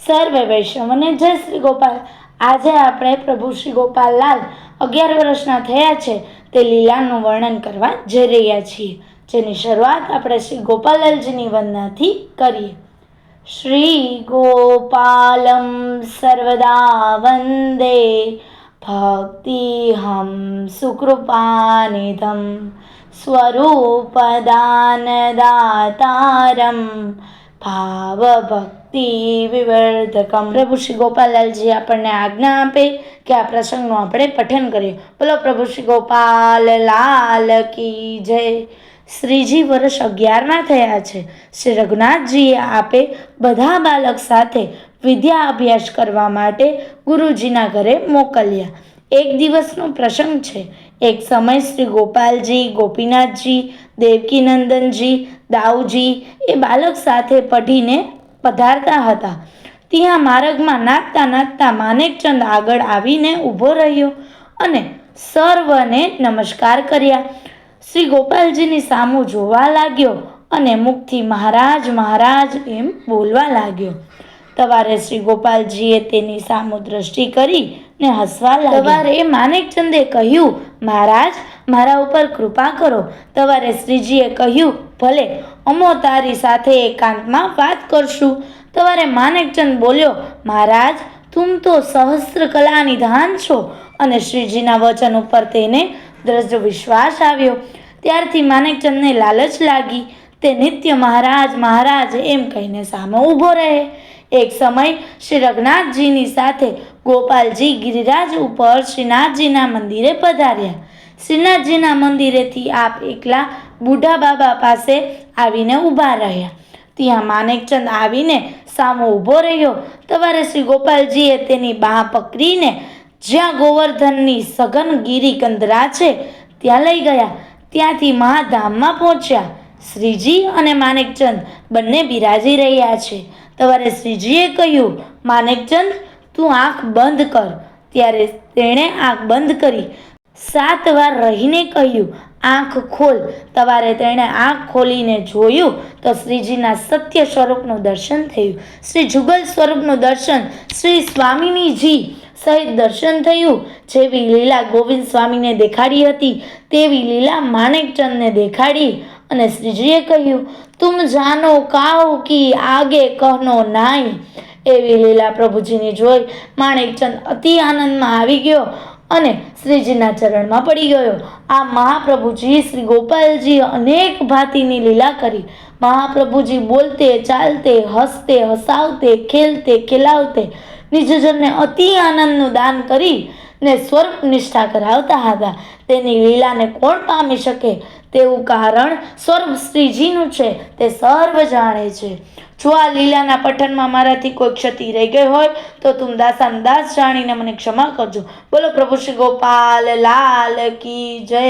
સર્વે વૈષ્ણવને જય શ્રી ગોપાલ। આજે આપણે પ્રભુ શ્રી ગોપાલલાલ 11 વર્ષના થયા છે તે લીલાનું વર્ણન કરવા જઈ રહ્યા છીએ, જેની શરૂઆત આપણે શ્રી ગોપાલલાલજીની વંદનાથી કરીએ। શ્રી ગોપાલમ સર્વદા વંદે ભક્તિહમ સુકૃપાનિધમ સ્વરૂપદાનદાતારમ ભાવ ભક્તિ વિવર્ધકમ। પ્રભુ શ્રી ગોપાલલાલજી આપણને આજ્ઞા આપે કે આ પ્રસંગનું આપણે પઠન કરીએ। બોલો પ્રભુ શ્રી ગોપાલ લાલ કી જય। શ્રીજી વર્ષ 11ના થયા છે। શ્રી રઘુનાથજીએ આપે બધા બાળક સાથે વિદ્યા અભ્યાસ કરવા માટે ગુરુજીના ઘરે મોકલ્યા। એક દિવસનો પ્રસંગ છે। એક સમય શ્રી ગોપાલજી, ગોપીનાથજી, દેવકીનંદનજી, દાઉજી એ બાળક સાથે પઢીને પધારતા હતા। ત્યાં માર્ગમાં નાચતા નાચતા માનેકચંદ આગળ આવીને ઊભો રહ્યો અને સર્વને નમસ્કાર કર્યા। શ્રી ગોપાલજીની સામું જોવા લાગ્યો અને મુખથી મહારાજ મહારાજ એમ બોલવા લાગ્યો। તવારે શ્રી ગોપાલજીએ તેની સામું દ્રષ્ટિ કરીને હસવા લાગ્યા। તવારે માનેકચંદે કહ્યું, મહારાજ મારા ઉપર કૃપા કરો। તવારે શ્રીજીએ કહ્યું, ભલે, અમો તારી સાથે એકાંતમાં વાત કરશું। તવારે માનેકચંદ બોલ્યો, મહારાજ તુમ તો સહસ્ત્ર કલા નિધાન છો। અને શ્રીજીના વચન ઉપર તેને દ્રઢ વિશ્વાસ આવ્યો। ત્યારથી માનેકચંદને લાલચ લાગી। તે નિત્ય મહારાજ મહારાજ એમ કહીને સામે ઊભો રહે। એક સમય શ્રી રઘુનાથજીની સાથે ગોપાલજી ગિરિરાજ ઉપર શ્રીનાથજીના મંદિરે પધાર્યા। શ્રીનાથજીના મંદિરેથી આપ એકલા બુઢા બાબા પાસે આવીને ઊભા રહ્યા। ત્યાં માનેકચંદ આવીને સામો ઊભો રહ્યો। તવારે શ્રી ગોપાલજીએ તેની બાહ પકડીને જ્યાં ગોવર્ધનની સઘન ગિરી કંદરા છે ત્યાં લઈ ગયા। ત્યાંથી મહાધામમાં પહોંચ્યા। શ્રીજી અને માનેકચંદ બંને બિરાજી રહ્યા છે। તવારે શ્રીજીએ કહ્યું, માનેકચંદ તું આંખ બંધ કર। ત્યારે તેણે આંખ બંધ કરી। 7 વાર રહીને કહ્યું, આંખ ખોલ। તવારે તેણે આંખ ખોલીને જોયું તો શ્રીજીના સત્ય સ્વરૂપનું દર્શન થયું। શ્રી જુગલ સ્વરૂપનું દર્શન શ્રી સ્વામિનીજી સહિત દર્શન થયું। જેવી લીલા ગોવિંદ સ્વામીને દેખાડી હતી તેવી લીલા માનેકચંદને દેખાડી અને શ્રીજીએ કહ્યું, તુમ જાનો કાહુ કી આગે કહનો નાઈ। એવી લીલા પ્રભુજીની જોઈ માણેકચંદ અતિ આનંદમાં આવી ગયો અને શ્રીજીના ચરણમાં પડી ગયો। આ મહાપ્રભુજી શ્રી ગોપાલજીએ અનેક ભાંતિની લીલા કરી। મહાપ્રભુજી બોલતે ચાલતે હસતે હસાવતે ખેલતે ખેલાવતે નિજજનને અતિ આનંદનું દાન કરીને સ્વરૂપ નિષ્ઠા કરાવતા હતા। તેની લીલાને કોણ પામી શકે તેવું કારણ સ્વરૂપ શ્રીજીનું છે તે સર્વ જાણે છે। જો આ લીલાના પઠનમાં મારાથી કોઈ ક્ષતિ રહી ગઈ હોય તો તુમ દાસાન દાસ જાણીને મને ક્ષમા કરજો। બોલો પ્રભુ શ્રી ગોપાલ લાલ કી જય।